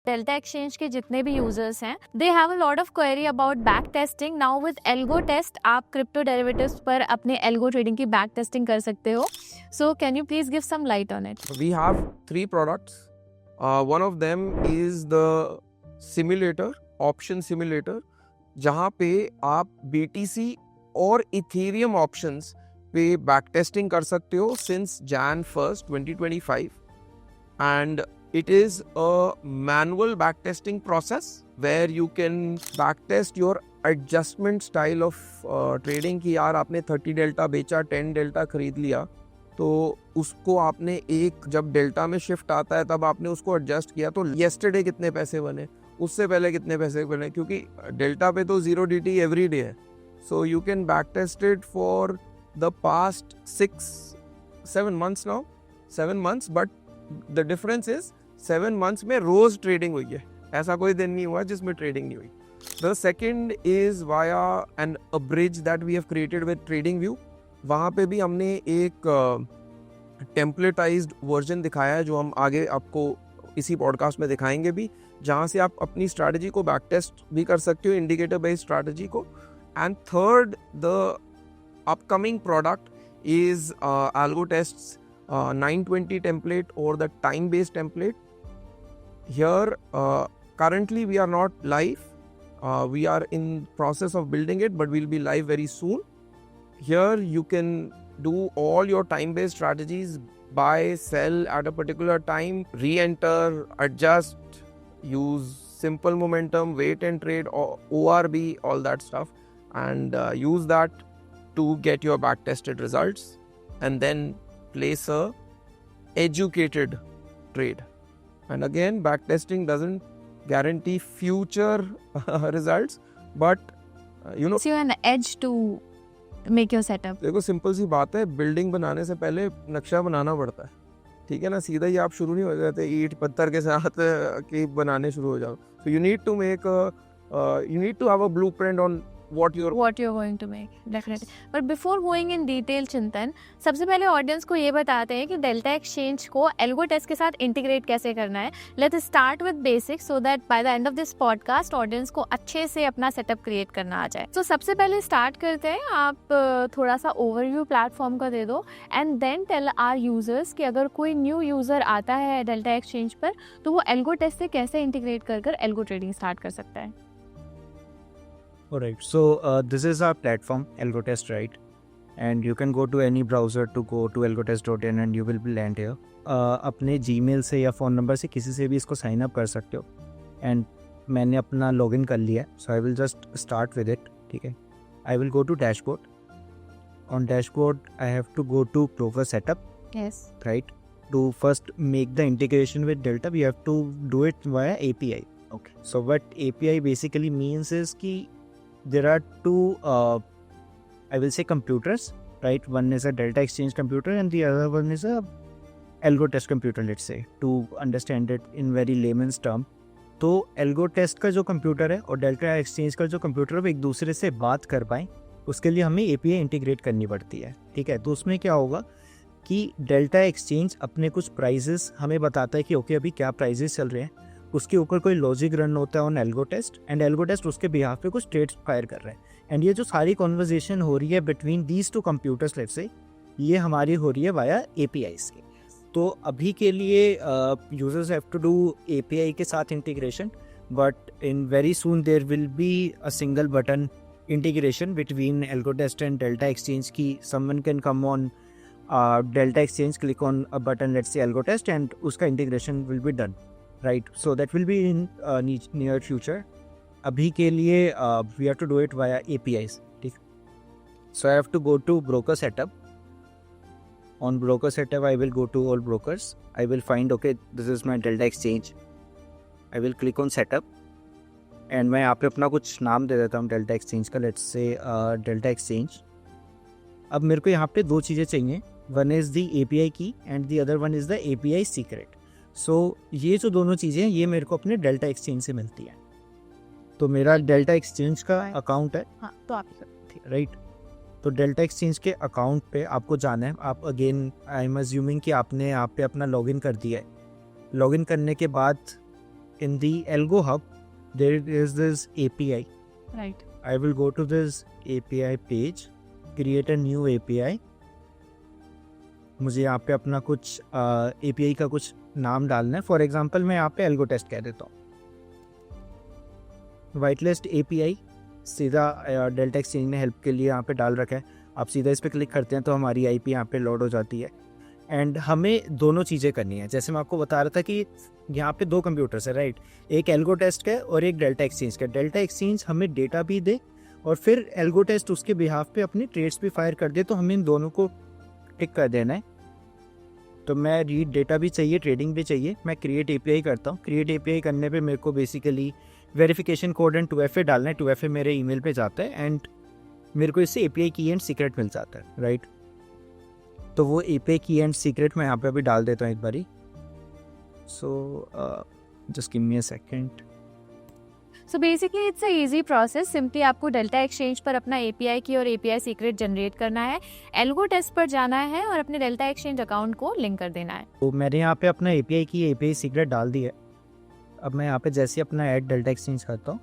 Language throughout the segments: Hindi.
डेल्टा एक्सचेंज के जितने भी यूजर्स हैं they have a lot of query about back testing. Now with algo test आप क्रिप्टो डेरिवेटिव्स पर अपने एल्गो ट्रेडिंग की बैक टेस्टिंग कर सकते हो. So can you please give some light on it? We have 3 products. One of them is the simulator, option simulator, जहाँ पे आप BTC और Ethereum options पे बैक टेस्टिंग कर सकते हो since Jan 1st, 2025. And it is a manual backtesting process where you can backtest your adjustment style of trading कि यार आपने 30 डेल्टा बेचा, 10 डेल्टा खरीद लिया, तो उसको आपने एक जब डेल्टा में शिफ्ट आता है तब आपने उसको एडजस्ट किया तो येस्टरडे कितने पैसे बने, उससे पहले कितने पैसे बने, क्योंकि डेल्टा पे तो 0 DT एवरी डे है. So you can back test it for the past 6-7 months now, 7 months, but the difference is 7 months में रोज ट्रेडिंग हुई है, ऐसा कोई दिन नहीं हुआ जिसमें ट्रेडिंग नहीं हुई. The second is via an a bridge that we have created with trading view. वहाँ पे भी हमने एक टेम्पलेटाइज्ड वर्जन दिखाया है जो हम आगे आपको इसी पॉडकास्ट में दिखाएंगे भी, जहाँ से आप अपनी स्ट्रैटेजी को बैक टेस्ट भी कर सकते हो, इंडिकेटर बेस्ड स्ट्रैटेजी को. And third, the upcoming product is algo tests 920 template or the time based template. Here currently we are not live, we are in process of building it, but we'll be live very soon. Here you can do all your time based strategies, buy, sell at a particular time, re-enter, adjust, use simple momentum, wait and trade, ORB, all that stuff, and use that to get your back tested results and then place a educated trade. And again, backtesting doesn't guarantee future results, but you know, So you an edge to make your setup. देखो सिंपल सी बात है, बिल्डिंग बनाने से पहले नक्शा बनाना पड़ता है, ठीक है ना. सीधा ही आप शुरू नहीं हो जाते ईंट पत्थर के साथ कि बनाने शुरू हो जाओ. So you need to make you need to have a blueprint on what you're going to make, definitely. But before going in detail, चिंतन, सबसे पहले ऑडियंस को ये बताते हैं कि डेल्टा एक्सचेंज को एल्गो टेस्ट के साथ इंटीग्रेट कैसे करना है. Let's start with basics so that by the end of this podcast audience को अच्छे से अपना सेटअप क्रिएट करना आ जाए. तो सबसे पहले स्टार्ट करते हैं, आप थोड़ा सा ओवरव्यू प्लेटफॉर्म का दे दो and then tell our users कि अगर कोई न्यू यूजर आता है डेल्टा एक्सचेंज पर तो वो एल्गो टेस्ट से कैसे इंटीग्रेट कर एल्गो ट्रेडिंग स्टार्ट कर सकता है. Alright, so this is our platform, AlgoTest, right? And you can go to any browser to go to algotest.in and you will be land here. अपने Gmail से या फ़ोन नंबर से किसी से भी इसको साइन अप कर सकते हो. एंड मैंने अपना लॉगिन कर लिया है, so I will just start with it. ठीक है, I will go to dashboard. On dashboard I have to go to broker setup. Yes. Right? To first make the integration with Delta, we have to do it via API. Okay. So what API basically means is कि there are two I will say computers, right? One is a Delta Exchange computer and the other one is a Algo Test computer, let's say, to understand it in very layman's term. तो Algo Test का जो कंप्यूटर है और Delta Exchange का जो कंप्यूटर है वो एक दूसरे से बात कर पाएँ, उसके लिए हमें API इंटीग्रेट करनी पड़ती है. ठीक है, तो उसमें क्या होगा कि Delta Exchange अपने कुछ प्राइजेस हमें बताता है कि ओके अभी क्या प्राइजेस चल रहे हैं, उसके ऊपर कोई लॉजिक रन होता है on algo test and algo test उसके बिहाफ पे कुछ ट्रेड्स फायर कर रहे हैं. एंड ये जो सारी कॉन्वर्जेशन हो रही है between these two computers, let's say ये हमारी हो रही है वाया APIs के. तो अभी के लिए users have to do API के साथ integration, but in very soon there will be a single button integration between Algo test and Delta Exchange की. Someone can come on Delta Exchange, click on a button let's say Algo test and उसका integration will be done. Right, so that will be in near future. अभी के लिए we have to do it via APIs. ठीक, so I have to go to broker setup. On broker setup, I will go to all brokers. I will find okay, this is my Delta Exchange. I will click on setup and मैं यहाँ पे अपना कुछ नाम दे देता हूँ Delta Exchange का. Let's say Delta Exchange. अब मेरे को यहाँ पे दो चीज़ें चाहिए. One is the API key and the other one is the API secret. सो ये जो दोनों चीज़ें हैं ये मेरे को अपने डेल्टा एक्सचेंज से मिलती है. तो मेरा डेल्टा एक्सचेंज का अकाउंट है. हाँ, तो आप राइट. तो डेल्टा एक्सचेंज के अकाउंट पे आपको जाना है. आप अगेन आई एम अज्यूमिंग कि आपने यहाँ पे अपना लॉगिन कर दिया है. लॉगिन करने के बाद in the Algo Hub, there is this API. Right. I will go to this API page, create a new API. मुझे यहाँ पे अपना कुछ API का कुछ नाम डालना है. फॉर एग्जांपल मैं यहाँ पे एल्गो टेस्ट कह देता हूँ. वाइट लिस्ट API सीधा डेल्टा एक्सचेंज ने हेल्प के लिए यहाँ पे डाल रखा है. आप सीधा इस पर क्लिक करते हैं तो हमारी IP यहाँ पे लोड हो जाती है. एंड हमें दोनों चीज़ें करनी है. जैसे मैं आपको बता रहा था कि यहाँ पे 2 कंप्यूटर्स है, राइट. एक एल्गो टेस्ट का है और एक डेल्टा एक्सचेंज का. डेल्टा एक्सचेंज हमें डेटा भी दे और फिर एल्गो टेस्ट उसके बिहाफ पे अपनी ट्रेड्स भी फायर कर दे. तो हमें इन दोनों को टिक कर देना है. तो मैं रीड डेटा भी चाहिए, ट्रेडिंग भी चाहिए. मैं क्रिएट API करता हूँ. क्रिएट API करने पे मेरे को basically verification code and 2FA डालना है. 2FA मेरे ईमेल पे जाता है एंड मेरे को इससे API की एंड सीक्रेट मिल जाता है, राइट. तो वो API की एंड सीक्रेट मैं यहाँ पे अभी डाल देता हूँ एक बारी. So just give me a second. So basically it's a easy process. Simply आपको डेल्टा एक्सचेंज पर अपना API की और API सीक्रेट जनरेट करना है, एल्गो टेस्ट पर जाना है और अपने डेल्टा एक्सचेंज अकाउंट को लिंक कर देना है. तो मैंने यहाँ पे अपना API की API सीक्रेट डाल दी है. अब मैं यहाँ पे जैसे अपना ऐड डेल्टा एक्सचेंज करता हूँ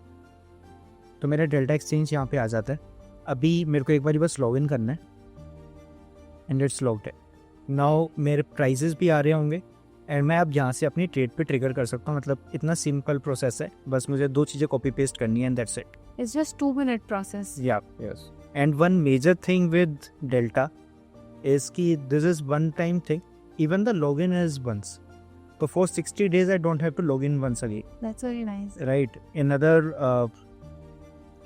तो मेरा डेल्टा एक्सचेंज यहाँ पे आ जाता है. अभी मेरे को एक बारी बस लॉग इन करना है एंड इट्स लॉग्ड. नाउ मेरे प्राइजेस भी आ रहे होंगे एंड मैं अब यहाँ से अपनी ट्रेड पे ट्रिगर कर सकता हूँ. मतलब इतना सिंपल प्रोसेस है. बस मुझे 2 चीज़ें कॉपी पेस्ट करनी है and that's it. It's just 2-minute process. या yes. And one major thing with Delta is कि this is one time thing. Even the log in is once. So for 60 days I don't have to log in once again. That's very nice. Right. In other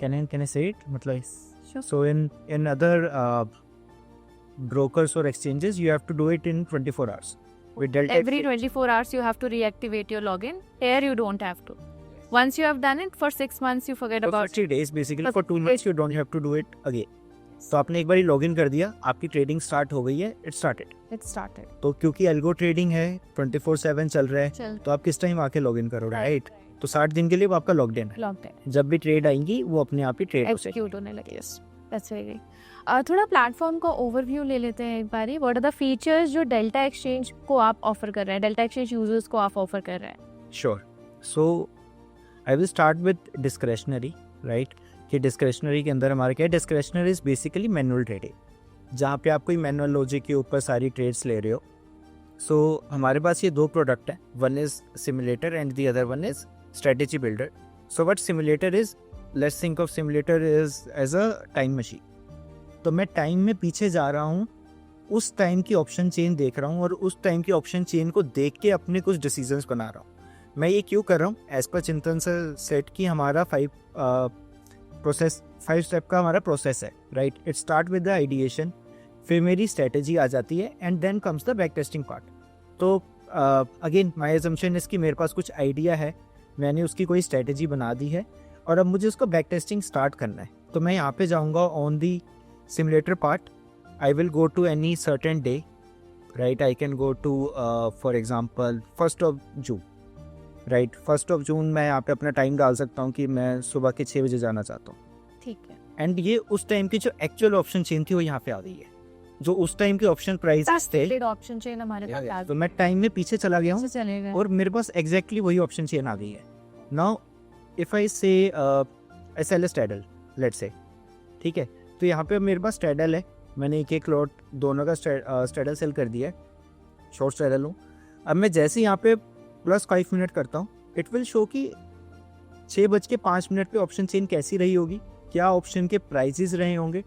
can I say it? मतलब Sure. so in other brokers or exchanges you have to do it in 24 hours. With Delta Every 24 hours you have to reactivate your login. Here you don't have to. Once you have done it for 6 months you forget for about 60 days basically. For For 2 months you don't have to do it again. तो आपने एक बारी लॉगिन कर दिया, आपकी ट्रेडिंग स्टार्ट हो गई है. It started. it started. तो क्योंकि एल्गो ट्रेडिंग है 24/7 चल रहा है चल तो आप किस टाइम आके लॉगिन करोगे, Right. राइट. तो 60 दिन के लिए वो आपका लॉकडाउन है. logged in. जब भी ट्रेड आएंगी वो अपने आप ही ट्रेड हो जाएगी. एक्सिक्यूट होने लगे. Yes that's very. थोड़ा प्लेटफॉर्म का ओवरव्यू ले लेते हैं एक बारी. व्हाट आर द फीचर्स जो डेल्टा एक्सचेंज को आप ऑफर कर रहे हैं, डेल्टा एक्सचेंज यूजर्स को आप ऑफर कर रहे हैं? Sure. So I will start with discretionary, right. कि डिस्क्रेशनरी के अंदर हमारा क्या है. Discretionary is basically manual trading, जहाँ पे आप कोई मैनुअल लॉजिक के ऊपर सारी ट्रेड्स ले रहे हो. सो हमारे पास ये 2 प्रोडक्ट हैं. One is simulator and the other one is strategy builder. So what simulator is, let's think of simulator is as a time machine. तो मैं टाइम में पीछे जा रहा हूँ, उस टाइम की ऑप्शन चेन देख रहा हूँ और उस टाइम की ऑप्शन चेन को देख के अपने कुछ डिसीजंस बना रहा हूँ. मैं ये क्यों कर रहा हूँ, एज पर चिंतन से सेट की हमारा 5 स्टेप का हमारा प्रोसेस है, right. It start with the ideation, फिर मेरी स्ट्रेटेजी आ जाती है and then comes the back testing part. तो अगेन माय अजम्पशन इज कि मेरे पास कुछ आइडिया है, मैंने उसकी कोई स्ट्रेटेजी बना दी है और अब मुझे उसको बैक टेस्टिंग स्टार्ट करना है. तो मैं यहाँ पे जाऊँगा on the simulator part. I will go to any certain day, right. I can go to for example 1st of June, right. 1st of June मैं यहाँ पे अपना टाइम डाल सकता हूँ कि मैं सुबह के 6 बजे जाना चाहता हूँ. ठीक है. एंड ये उस टाइम की जो एक्चुअल ऑप्शन चेन थी वो यहाँ पे आ गई है. जो उस टाइम के ऑप्शन प्राइस थे ऑप्शन चेन हमारे पास आ तो मैं टाइम में पीछे चला गया हूँ चलेगा. और मेरे पास एग्जैक्टली वही ऑप्शन चेन आ गई है. Now if I say I sell a straddle, let's say, ठीक है. तो यहाँ पे मेरे पास स्ट्रैडल है, मैंने एक लॉट दोनों का स्ट्रैडल सेल कर दिया है, शॉर्ट स्ट्रैडल हूँ. अब मैं जैसे यहाँ पे +5 मिनट करता हूँ, इट विल शो कि 6:05 पे ऑप्शन चेन कैसी रही होगी, क्या ऑप्शन के प्राइजेस रहे होंगे,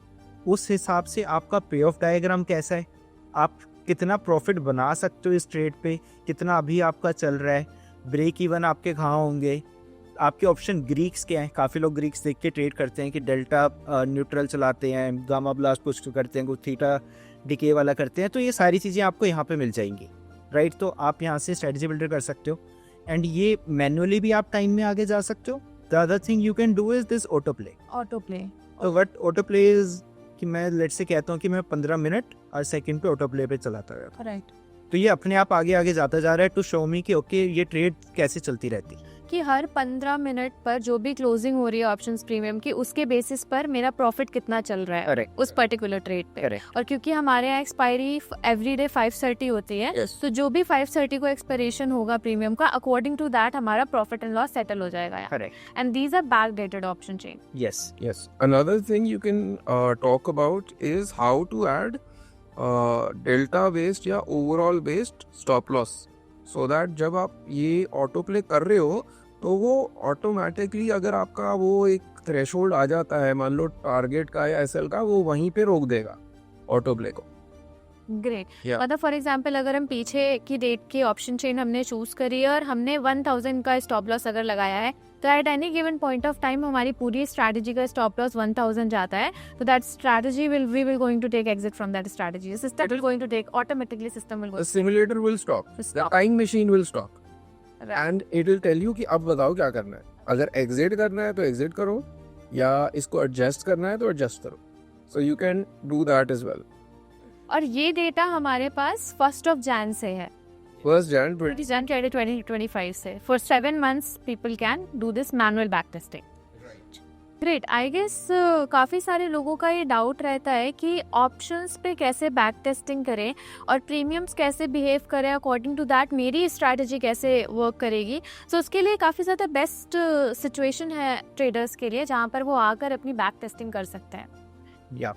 उस हिसाब से आपका पे ऑफ डायग्राम कैसा है, आप कितना प्रॉफिट बना सकते हो इस ट्रेड पे, कितना अभी आपका चल रहा है, ब्रेक इवन आपके कहाँ होंगे, आपके ऑप्शन ग्रीक्स क्या हैं. काफ़ी लोग ग्रीक्स देख के ट्रेड करते हैं कि डेल्टा न्यूट्रल चलाते हैं, गामा ब्लास्ट पुश करते हैं, कुछ थीटा डिके वाला करते हैं. तो ये सारी चीज़ें आपको यहाँ पे मिल जाएंगी, राइट. तो आप यहाँ से स्ट्रेटजी बिल्डर कर सकते हो एंड ये मैनुअली भी आप टाइम में आगे जा सकते हो. The other thing you can do is this auto play. Auto play. तो व्हाट ऑटो प्ले इज कि मैं लेट से कहता हूँ कि मैं 15 मिनट और सेकंड पे ऑटो प्ले पे चलाता रहता हूँ. राइट. तो ये अपने आप आगे आगे जाता जा रहा है टू शो मी कि ओके ये ट्रेड कैसे चलती रहती है. कि हर 15 मिनट पर जो भी क्लोजिंग हो रही है ऑप्शंस प्रीमियम की, उसके बेसिस पर मेरा प्रॉफिट कितना चल रहा है करेक्ट उस पर्टिकुलर ट्रेड पे। करेक्ट और क्योंकि हमारे यहाँ एक्सपायरी एवरीडे 5:30 होती है, Yes. तो जो भी 5:30 को एक्सपायरेशन होगा प्रीमियम का, अकॉर्डिंग टू दैट हमारा प्रॉफिट एंड लॉस सेटल हो जाएगा यहाँ। Correct and these are back dated option chain. Yes Yes. Another thing you can talk about is how to add delta based या overall based stop loss, so that जब आप ये ऑटो प्ले कर रहे हो तो वो ऑटोमेटिकली अगर आपका वो एक थ्रेशोल्ड आ जाता है, मान लो टारगेट का या एसएल का, वो वहीं पे रोक देगा ऑटो प्ले को। ग्रेट। Yeah. मतलब फॉर एग्जांपल अगर हम पीछे की डेट की ऑप्शन चेन हमने चूज करी है और हमने 1000 का स्टॉप लॉस अगर लगाया है, तो at any given point of time हमारी पूरी स्ट्रैटेजी का स्टॉप लॉस 1000 जाता है, तो that strategy we will going to take exit from that strategy. System will going to take automatically, system will The simulator will stop, the Stop. time machine will stop, and it will tell you कि अब बताओ क्या करना है। अगर एग्जिट करना है तो एग्जिट करो, या इसको एडजस्ट करना है तो एडजस्ट करो। So you can do that as well. और ये डेटा हमारे पास 1 Jan से है, 1 Jan 20 Jan 2025 से। For 7 months people can do this manual back testing. Great. I guess काफ़ी सारे लोगों का ये डाउट रहता है कि ऑप्शंस पे कैसे बैक टेस्टिंग करें और प्रीमियम्स कैसे बिहेव करें, अकॉर्डिंग टू दैट मेरी स्ट्रैटेजी कैसे वर्क करेगी। सो उसके लिए काफ़ी ज़्यादा बेस्ट सिचुएशन है ट्रेडर्स के लिए, जहाँ पर वो आकर अपनी बैक टेस्टिंग कर सकते हैं। या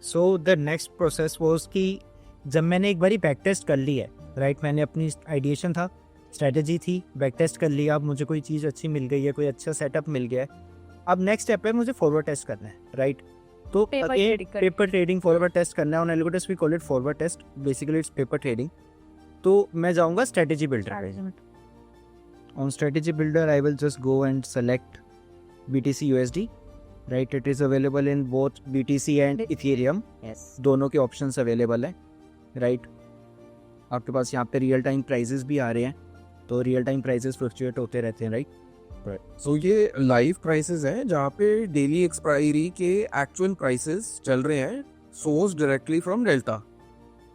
so the next process was कि जब मैंने एक बारी बैक टेस्ट कर ली है, राइट, मैंने अपनी आइडिएशन था, स्ट्रेटजी थी, बैक टेस्ट कर लिया, अब मुझे कोई चीज़ अच्छी मिल गई है, कोई अच्छा सेटअप मिल गया है, अब नेक्स्ट स्टेप है मुझे फॉरवर्ड टेस्ट करना है, राइट। तो Paper trading करना है। पेपर ट्रेडिंग फॉरवर्ड टेस्ट करना है, on algorithms we call it forward test, basically it's paper trading. तो मैं जाऊंगा strategy builder. On strategy builder I will just go and select BTC USD, right, it is available in both BTC and Ethereum, दोनों के ऑप्शंस अवेलेबल हैं, राइट। आपके पास यहाँ पे रियल टाइम प्राइजेस भी आ रहे हैं, तो रियल टाइम प्राइजेस फ्लक्चुएट होते रहते हैं, राइट। सो ये लाइव प्राइसेस हैं जहाँ पे डेली एक्सपायरी के एक्चुअल प्राइसेस चल रहे हैं, सोर्स डायरेक्टली फ्रॉम डेल्टा।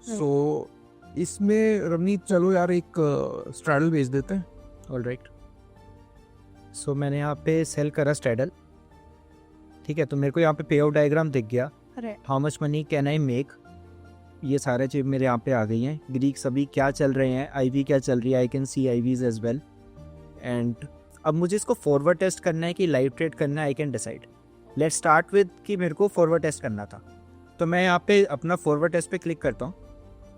सो इसमें रवनीत चलो यार एक स्ट्रैडल भेज देते हैं। ऑल राइट, सो मैंने यहाँ पे सेल करा स्ट्रैडल, ठीक है। तो मेरे को यहाँ पे पे आउट डायग्राम दिख गया, how much money can I make, ये सारे चीज़ मेरे यहाँ पे आ गई हैं। ग्रीक सभी क्या चल रहे हैं, IV क्या चल रही है, I can see IVs as well. And अब मुझे इसको फॉरवर्ड टेस्ट करना है कि लाइव ट्रेड करना है, I can decide. Let's start with कि मेरे को फॉरवर्ड टेस्ट करना था, तो मैं यहाँ पे अपना फॉरवर्ड टेस्ट पे क्लिक करता हूँ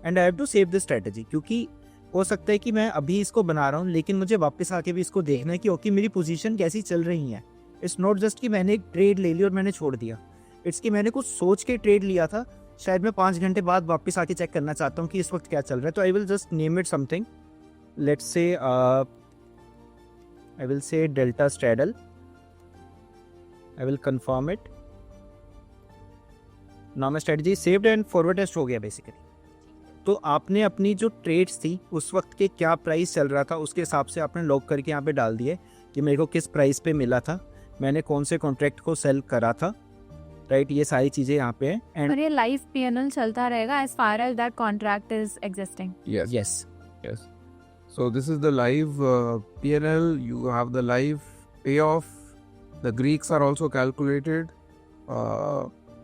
and I have to save this strategy, क्योंकि हो सकता है कि मैं अभी इसको बना रहा हूँ लेकिन मुझे वापस आके भी इसको देखना है कि ओके मेरी पोजीशन कैसी चल रही है। इट्स नॉट जस्ट कि मैंने एक ट्रेड ले ली और मैंने छोड़ दिया, इट्स कि मैंने कुछ सोच के ट्रेड लिया था, शायद मैं 5 घंटे बाद वापस आके चेक करना चाहता हूँ कि इस वक्त क्या चल रहा है। तो I will just name it something, let's say I will say delta straddle. I will confirm it. Now my strategy is saved and forward test हो गया बेसिकली। तो आपने अपनी जो ट्रेड्स थी उस वक्त के क्या प्राइस चल रहा था उसके हिसाब से आपने लॉक करके यहाँ पे डाल दिए कि मेरे को किस प्राइस पे मिला था, मैंने कौन से कॉन्ट्रैक्ट को सेल करा था, राइट। ये सारी चीज़ें यहाँ पे हैं और ये लाइव PNL चलता रहेगा as far as that contract is existing. Yes. Yes So this is the live P&L. You have the live payoff. The Greeks are also calculated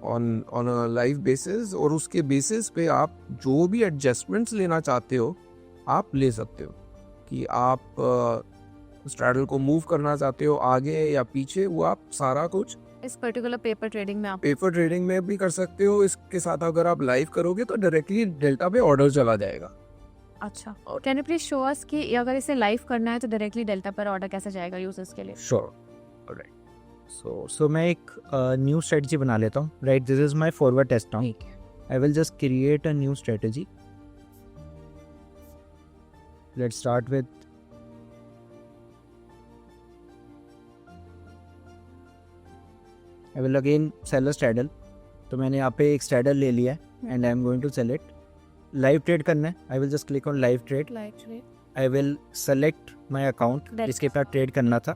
on a live basis. और उसके basis पे आप जो भी adjustments लेना चाहते हो आप ले सकते हो, कि आप straddle को move करना चाहते हो आगे या पीछे, वो आप सारा कुछ इस पर्टिकुलर पेपर ट्रेडिंग में आप पेपर ट्रेडिंग में भी कर सकते हो। इसके साथ अगर आप लाइव करोगे तो डायरेक्टली डेल्टा पे ऑर्डर चला जाएगा। अच्छा, can you please show us कि अगर इसे लाइव करना है तो डायरेक्टली डेल्टा पर ऑर्डर कैसे जाएगा यूजर्स के लिए? श्योर। ऑलराइट, सो मैं एक न्यू स्ट्रेटजी बना लेता हूँ, right. This is my forward test now. I will just create a new strategy. Let's start with I will again sell a straddle. तो मैंने यहाँ पे एक स्ट्रैडल ले लिया है and I am going to sell it. Live trade करना है, I will just click on live trade. I will select my account जिसके साथ ट्रेड करना था।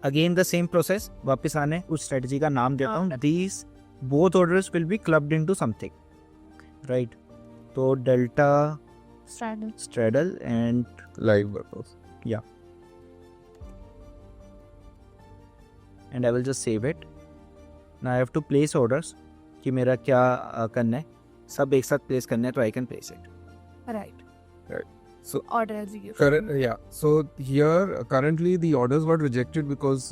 अगेन द सेम प्रोसेस, वापस आने उस स्ट्रेटजी का नाम देता हूँ। These both orders will be clubbed into something, right. तो Delta straddle and live workout. And I will just save it. Now I have to place orders कि मेरा क्या करना है. सब एक साथ प्लेस करना है तो I can place it. Right. So Order execution. Correct. Yeah. So here currently the orders got rejected because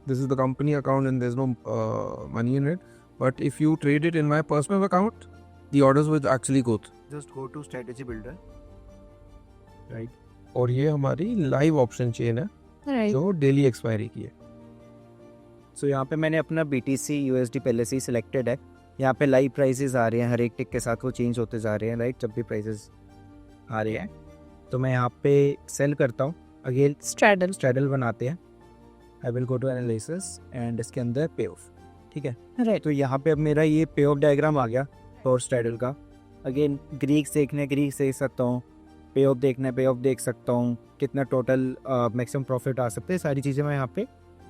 this is the company account and there's no money in it. But if you trade it in my personal account, the orders will actually go through. Just go to strategy builder. Right. और ये हमारी लाइव ऑप्शन चेन है Right. जो डेली एक्सपायरी की है. सो यहाँ पे मैंने अपना BTC USD पहले से ही सिलेक्टेड है. यहाँ पे लाइव प्राइसेस आ रहे हैं, हर एक टिक के साथ वो चेंज होते जा रहे हैं. राइट. जब भी प्राइसेस आ रहे हैं तो मैं यहाँ पे सेल करता हूँ. अगेन स्ट्रैडल बनाते हैं. I will go to analysis and इसके अंदर पे ऑफ. ठीक है. Right. तो यहाँ पे अब मेरा ये पे ऑफ डायग्राम आ गया फॉर स्ट्रैडल का. अगेन ग्रीक्स देखने ग्रीक्स देख सकता हूँ, पे ऑफ देखना है पे ऑफ देख सकता हूँ, कितना टोटल मैक्सिमम प्रॉफिट आ सकते हैं, सारी चीज़ें मैं यहाँ पे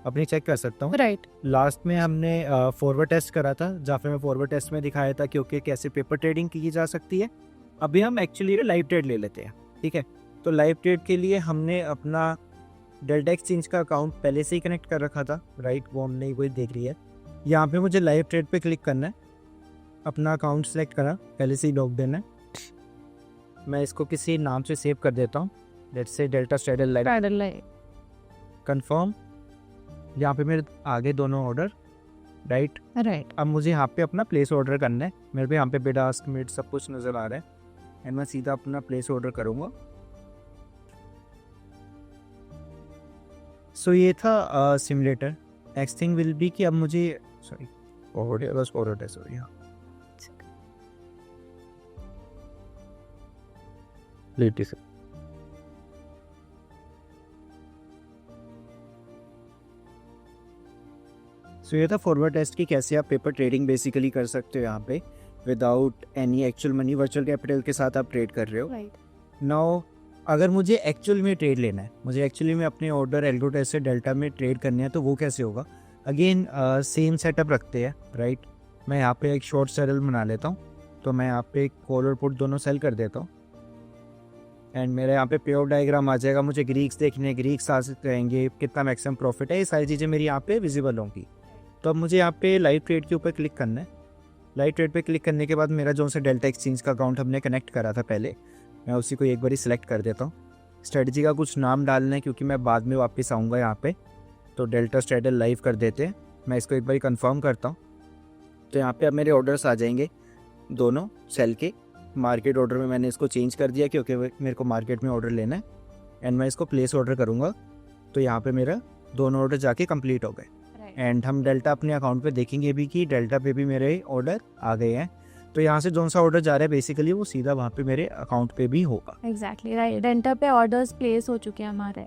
अपनी चेक कर सकता हूँ. Right. लास्ट में हमने फॉरवर्ड टेस्ट करा था जहाँ पे मैं फॉरवर्ड टेस्ट में दिखाया था क्योंकि कैसे पेपर ट्रेडिंग की जा सकती है. अभी हम एक्चुअली लाइव ट्रेड ले लेते हैं. ठीक है. तो लाइव ट्रेड के लिए हमने अपना डेल्टा एक्सचेंज का अकाउंट पहले से ही कनेक्ट कर रखा था. राइट. वो हमने वही देख लिया है. यहाँ पे मुझे लाइव ट्रेड पे क्लिक करना है. अपना अकाउंट सेलेक्ट करा, पहले से ही लॉग इन है. मैं इसको किसी नाम से सेव कर देता हूँ. Let's say delta straddle live. Straddle line. Confirm. यहाँ पे मेरे आगे दोनों ऑर्डर. राइट. Right. अब मुझे यहाँ पे अपना प्लेस ऑर्डर करना है. मेरे पे यहाँ पे बिड आस्क मिड सब कुछ नज़र आ रहा है एंड मैं सीधा अपना प्लेस ऑर्डर करूँगा. सो ये था simulator. Next thing will be कि अब मुझे सॉरी फॉरवर्ड है सॉरी. हाँ. लेटेस्ट. सो ये था फॉरवर्ड टेस्ट की कैसे आप पेपर ट्रेडिंग बेसिकली कर सकते हो यहाँ पे without any actual money. Virtual capital के साथ आप ट्रेड कर रहे हो. Right. नाउ अगर मुझे एक्चुअल में ट्रेड लेना है, मुझे एक्चुअली में अपने ऑर्डर एल्गो टेस्ट से डेल्टा में ट्रेड करने हैं तो वो कैसे होगा. अगेन सेम सेटअप रखते हैं. राइट. मैं यहाँ पे एक शॉर्ट सेटल बना लेता हूँ. तो मैं यहाँ पे कॉल और पुट दोनों सेल कर देता हूँ एंड मेरे यहाँ पे पे ऑफ डायग्राम आ जाएगा. मुझे ग्रीक्स देखने, ग्रीक्स आ सकते रहेंगे, कितना मैक्सिमम प्रॉफिट है, ये सारी चीज़ें मेरी यहाँ पे विजिबल होंगी. तो अब मुझे यहाँ पे लाइव ट्रेड के ऊपर क्लिक करना है. लाइव ट्रेड पे क्लिक करने के बाद मेरा जो से डेल्टा एक्सचेंज का अकाउंट हमने कनेक्ट करा था पहले, मैं उसी को एक बार सिलेक्ट कर देता हूँ. स्ट्रेटजी का कुछ नाम डालना है क्योंकि मैं बाद में वापस आऊँगा यहाँ पे. तो डेल्टा स्ट्रैडल लाइव कर देते हैं. मैं इसको एक बार कंफर्म करता हूँ. तो यहाँ पे अब मेरे ऑर्डर्स आ जाएंगे दोनों सेल के. मार्केट ऑर्डर में मैंने इसको चेंज कर दिया क्योंकि मेरे को मार्केट में ऑर्डर लेना है एंड मैं इसको प्लेस ऑर्डर करूँगा. तो यहाँ पे मेरा दोनों ऑर्डर जाके कंप्लीट हो गए. Right. एंड हम डेल्टा अपने अकाउंट पे देखेंगे भी कि डेल्टा पे भी मेरे ऑर्डर आ गए हैं. तो यहाँ से जो सा ऑर्डर जा रहा है बेसिकली वो सीधा वहाँ पे मेरे अकाउंट पे भी होगा. Exactly. Right. डेल्टा पे ऑर्डर्स प्लेस हो चुके हैं हमारे.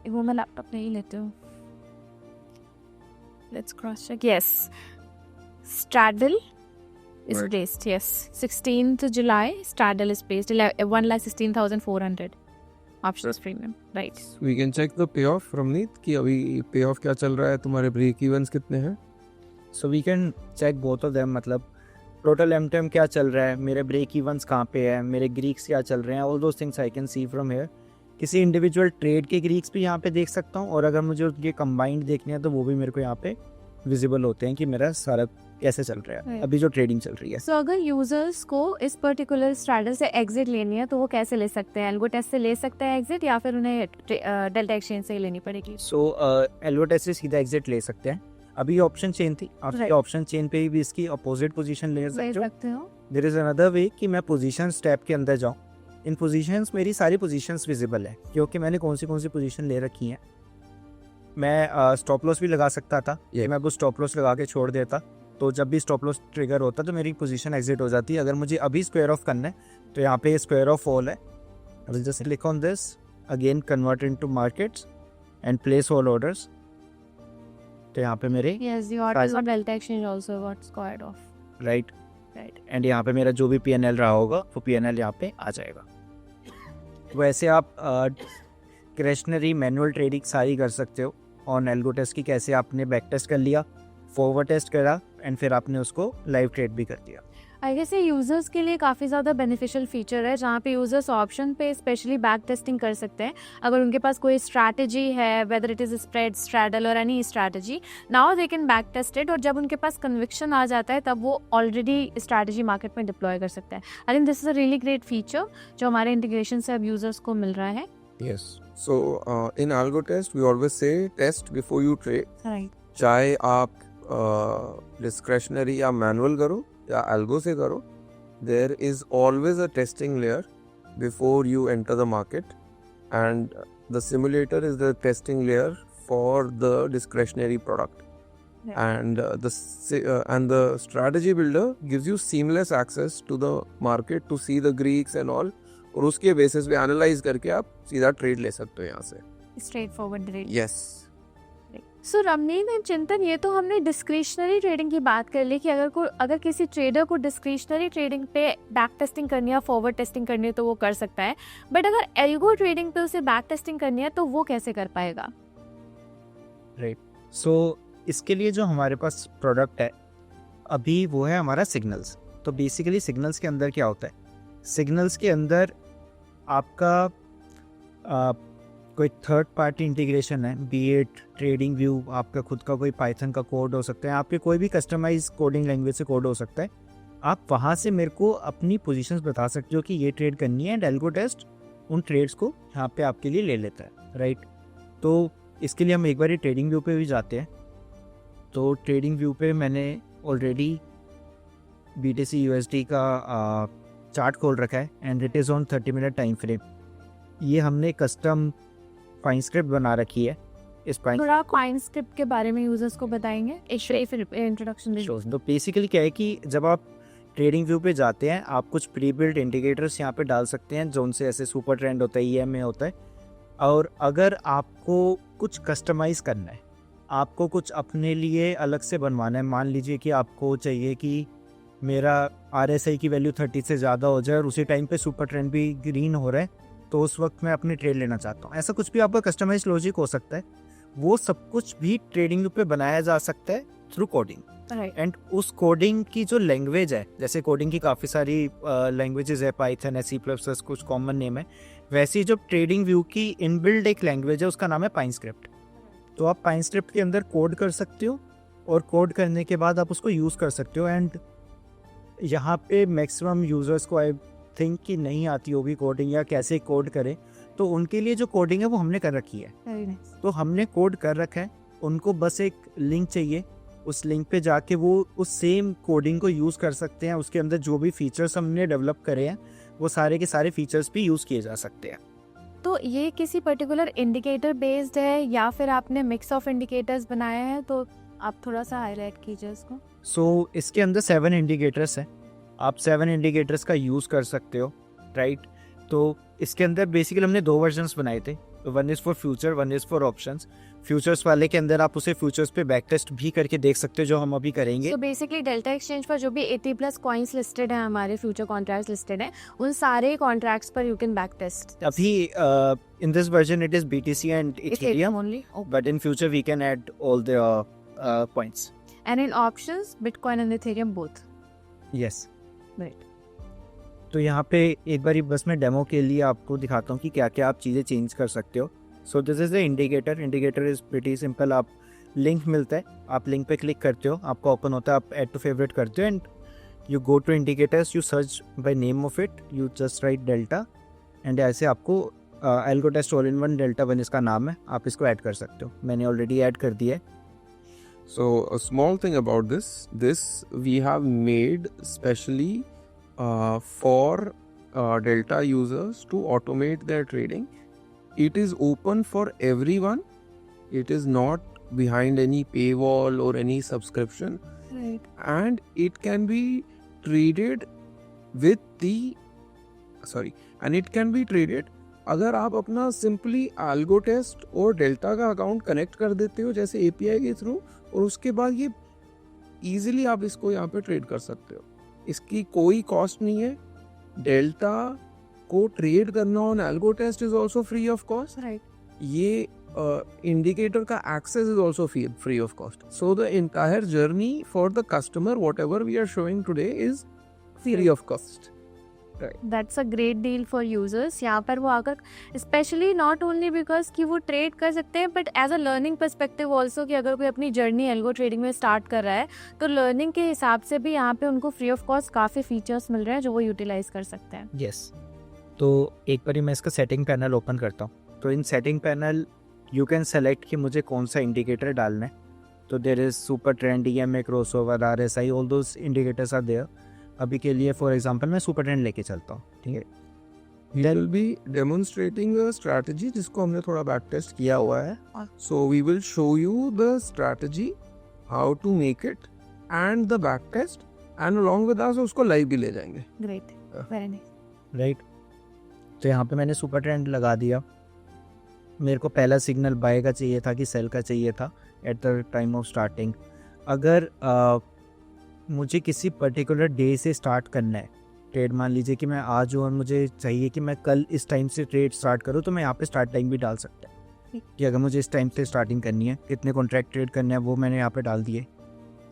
एक वो मैं लैपटॉप नहीं लेती हूँ. Let's cross check. Yes. Straddle is Right. placed. Yes. 16th July. Straddle is placed. 1,16,400. Options premium. Right. We can check the payoff from Neet कि अभी payoff क्या चल रहा है, तुम्हारे ब्रेक इवन्स कितने हैं. So we can check both of them. मतलब टोटल एमटीएम क्या चल रहा है, मेरे ब्रेक इवन्स कहाँ पे है, मेरे ग्रीक्स क्या चल रहे हैं, all those things I can C from here. किसी इंडिविजुअल ट्रेड के ग्रीक्स भी यहाँ पे देख सकता हूँ और अगर मुझे उसके कंबाइंड देखने हैं तो वो भी मेरे को यहाँ पे विजिबल होते हैं कि मेरा सारा कैसे चल रहा है, Right. अभी जो ट्रेडिंग चल रही है. सो अगर यूजर्स को इस पर्टिकुलर स्ट्रैडल से एग्जिट लेनी है तो वो कैसे ले सकते हैं. एल्गो टेस्ट से ले सकते हैं एग्जिट या फिर उन्हें डेल्टा एक्सचेंज से ही लेनी पड़ेगी. सो एल्गो टेस्ट से सीधा एग्जिट ले सकते हैं. अभी ऑप्शन चेन थी, आप Right. ऑप्शन चेन पे भी इसकी अपोजिट पोजीशन ले ले सकते हो. सकते हो. देयर इज अनदर वे कि मैं पोजीशन टैब के अंदर जाऊँ. इन पोजीशंस मेरी सारी पोजीशंस विजिबल है क्योंकि मैंने कौन सी पोजीशन ले रखी है. मैं स्टॉप लॉस भी लगा सकता था. ये मैं वो स्टॉप लॉस लगा के छोड़ देता तो जब भी स्टॉप लॉस ट्रिगर होता तो मेरी पोजीशन एग्जिट हो जाती है. अगर मुझे अभी स्क्वायर ऑफ करना है तो यहाँ पे स्क्वायर ऑफ ऑल है. I will just click on this again, convert into markets and place all orders. तो यहाँ पे मेरे Yes, the orders on Delta Exchange also got squared off. Right Right. And यहाँ पे मेरा जो भी PNL रहा होगा वो PNL यहाँ पे आ जाएगा. वैसे आप क्रेशनरी मैनुअल ट्रेडिंग सारी कर सकते हो ऑन एल्गो टेस्ट की. कैसे आपने बैक टेस्ट कर लिया, फॉरवर्ड टेस्ट करा एंड फिर आपने उसको लाइव ट्रेड भी कर दिया. आई गेस ये यूज़र्स के लिए काफ़ी ज़्यादा बेनिफिशियल फीचर है, जहाँ पे यूज़र्स ऑप्शन पे स्पेशली बैक टेस्टिंग कर सकते हैं अगर उनके पास कोई स्ट्रैटेजी है, whether it is spread, straddle और any strategy, now they can back test it, और जब उनके पास कन्विक्शन आ जाता है तब वो ऑलरेडी स्ट्रैटेजी मार्केट में डिप्लॉय कर सकते हैं. I think this is a really great feature जो हमारे इंटीग्रेशन से अब यूज़र्स को मिल रहा है. Yes. So in algo test, we always say test before you trade. Right. चाहे आप डिस्क्रेशनरी या मैनुअल करो या एल्गो से करो, there is always a testing layer before you enter the market, and the simulator is the testing layer for the discretionary product. And the strategy builder gives you seamless access to the market to see the Greeks and all, और उसके बेसिस पे एनालाइज करके आप सीधा ट्रेड ले सकते हो यहाँ से. Straight forward trade. Yes. So Ramneet and चिंतन, ये तो हमने डिस्क्रिशनरी ट्रेडिंग की बात कर ली कि अगर किसी ट्रेडर को डिस्क्रिशनरी ट्रेडिंग पे बैक टेस्टिंग करनी है, फॉरवर्ड टेस्टिंग करनी है तो वो कर सकता है, बट अगर एल्गो ट्रेडिंग पे उसे बैक टेस्टिंग करनी है तो वो कैसे कर पाएगा? राइट. सो इसके लिए जो हमारे पास प्रोडक्ट है अभी वो है हमारा सिग्नल्स. तो बेसिकली सिग्नल्स के अंदर क्या होता है? सिग्नल्स के अंदर आपका कोई थर्ड पार्टी इंटीग्रेशन है, बी इट ट्रेडिंग व्यू, आपका खुद का कोई पाइथन का कोड हो सकता है, आपके कोई भी कस्टमाइज कोडिंग लैंग्वेज से कोड हो सकता है. आप वहाँ से मेरे को अपनी पोजीशंस बता सकते हो कि ये ट्रेड करनी है, एंड एल्गो टेस्ट उन ट्रेड्स को यहाँ पे आपके लिए ले लेता है. राइट. तो इसके लिए हम एक बार ट्रेडिंग व्यू पे भी जाते हैं. तो ट्रेडिंग व्यू पे मैंने ऑलरेडी BTC USD का चार्ट खोल रखा है, and it is on 30 minute time frame. ये हमने कस्टम फाइन स्क्रिप्ट बना रखी है. इस थोड़ा फाइन स्क्रिप्ट के बारे में यूजर्स को बताएंगे, एक इंट्रोडक्शन दीजिए. तो बेसिकली क्या है कि जब आप ट्रेडिंग व्यू पे जाते हैं आप कुछ प्री बिल्ड इंडिकेटर्स यहाँ पे डाल सकते हैं, जो उनसे ऐसे सुपर ट्रेंड होता है, EMA होता है. और अगर आपको कुछ कस्टमाइज़ करना है, आपको कुछ अपने लिए अलग से बनवाना है, मान लीजिए कि आपको चाहिए कि मेरा RSI की वैल्यू 30 से ज़्यादा हो जाए और उसी टाइम पे सुपर ट्रेंड भी ग्रीन हो रहा है, तो उस वक्त मैं अपनी ट्रेड लेना चाहता हूँ. ऐसा कुछ भी आपका कस्टमाइज लॉजिक हो सकता है. वो सब कुछ भी ट्रेडिंग व्यू पे बनाया जा सकता है थ्रू कोडिंग. एंड उस कोडिंग की जो लैंग्वेज है, जैसे कोडिंग की काफ़ी सारी लैंग्वेजेस है, पाइथन है, C++, कुछ कॉमन नेम है, वैसी जो ट्रेडिंग व्यू की इनबिल्ड एक लैंग्वेज है उसका नाम है पाइन स्क्रिप्ट. तो आप पाइन स्क्रिप्ट के अंदर कोड कर सकते हो, और कोड करने के बाद आप उसको यूज़ कर सकते हो. एंड यहाँ पे मैक्सिमम यूज़र्स को आई थिंक कि नहीं आती होगी कोडिंग या कैसे कोड करें, तो उनके लिए जो कोडिंग है वो हमने कर रखी है. तो हमने कोड कर रखा है, उनको बस एक लिंक चाहिए, उस लिंक पे जाके वो उस सेम कोडिंग को यूज़ कर सकते हैं. उसके अंदर जो भी फीचर्स हमने डेवलप करे हैं वो सारे के सारे फीचर्स भी यूज़ किए जा सकते हैं. तो ये किसी पर्टिकुलर इंडिकेटर बेस्ड है या फिर आपने मिक्स ऑफ इंडिकेटर्स बनाया है? तो आप थोड़ा सा हाईलाइट कीजिए इसको. सो इसके अंदर 7 इंडिकेटर्स हैं. आप 7 इंडिकेटर्स का यूज़ कर सकते हो. राइट. तो इसके अंदर बेसिकली हमने 2 वर्जन्स बनाए थे. One is for future, one is for options. Futures वाले के अंदर आप उसे फ्यूचर्स पे बैक टेस्ट भी करके देख सकते हो, जो हम अभी करेंगे. तो बेसिकली डेल्टा एक्सचेंज पर जो भी 80+ कॉइन्स लिस्टेड हैं, हमारे फ्यूचर कॉन्ट्रैक्ट्स लिस्टेड हैं, उन सारे कॉन्ट्रैक्ट्स पर यू कैन बैक टेस्ट. अभी in this version it is BTC and Ethereum only. but in future we can add all the points. And in options, Bitcoin and Ethereum both. Yes. Right. तो यहाँ पे एक बारी बस मैं डेमो के लिए आपको दिखाता हूँ कि क्या क्या आप चीज़ें चेंज कर सकते हो. So this is the indicator. Indicator is pretty simple. आप लिंक मिलता है, आप लिंक पे क्लिक करते हो, आपका ओपन होता है, आप ऐड टू फेवरेट करते हो, and you go to indicators, you search by name of it, you just write delta, एंड ऐसे आपको algo test all in one delta 1 इसका नाम है, आप इसको ऐड कर सकते हो. मैंने ऑलरेडी ऐड कर दिया है. So a small thing about this we have made specially for Delta users to automate their trading. It is open for everyone. It is not behind any paywall or any subscription. Right. And it can be traded and it can be traded अगर आप अपना सिंपली एल्गो टेस्ट और डेल्टा का अकाउंट कनेक्ट कर देते हो जैसे API के थ्रू, और उसके बाद ये इजीली आप इसको यहाँ पे ट्रेड कर सकते हो. इसकी कोई कॉस्ट नहीं है. डेल्टा को ट्रेड करना on algo test is also free of cost. Right. ये इंडिकेटर का access is also free of cost. So the entire journey for the customer, whatever we are showing today, is free of cost. That's a great deal for users. यहाँ पर वो आकर स्पेशली नॉट ओनली बिकॉज कि वो ट्रेड कर सकते हैं but as a learning perspective also कि अगर कोई अपनी जर्नी एल्गो ट्रेडिंग में स्टार्ट कर रहा है तो लर्निंग के हिसाब से भी यहाँ पे उनको फ्री ऑफ कॉस्ट काफ़ी फीचर्स मिल रहे हैं जो वो यूटिलाइज कर सकते हैं. यस. तो एक बार मैं इसका सेटिंग पैनल ओपन करता हूँ. तो in setting panel you can select कि मुझे कौन सा इंडिकेटर डालना है. तो there is super trend, EMA, crossover, RSI, all those indicators are there. अभी के लिए फॉर एग्जांपल मैं सुपर ट्रेंड लेके चलता हूँ. ठीक है. He will be demonstrating a strategy जिसको हमने थोड़ा बैक टेस्ट किया हुआ है. So we will show you the strategy, how to make it and the back test and along with us उसको लाइव भी ले जाएंगे. Great, very nice. राइट. तो यहाँ पे मैंने सुपर ट्रेंड लगा दिया. मेरे को पहला सिग्नल बाय का चाहिए था कि सेल का चाहिए था at the time of starting. अगर मुझे किसी पर्टिकुलर डे से स्टार्ट करना है ट्रेड, मान लीजिए कि मैं आज हूँ और मुझे चाहिए कि मैं कल इस टाइम से ट्रेड स्टार्ट करूँ, तो मैं यहाँ पे स्टार्ट टाइम भी डाल सकता है कि अगर मुझे इस टाइम से स्टार्टिंग करनी है, कितने कॉन्ट्रैक्ट ट्रेड करना है वो मैंने यहाँ पे डाल दिए.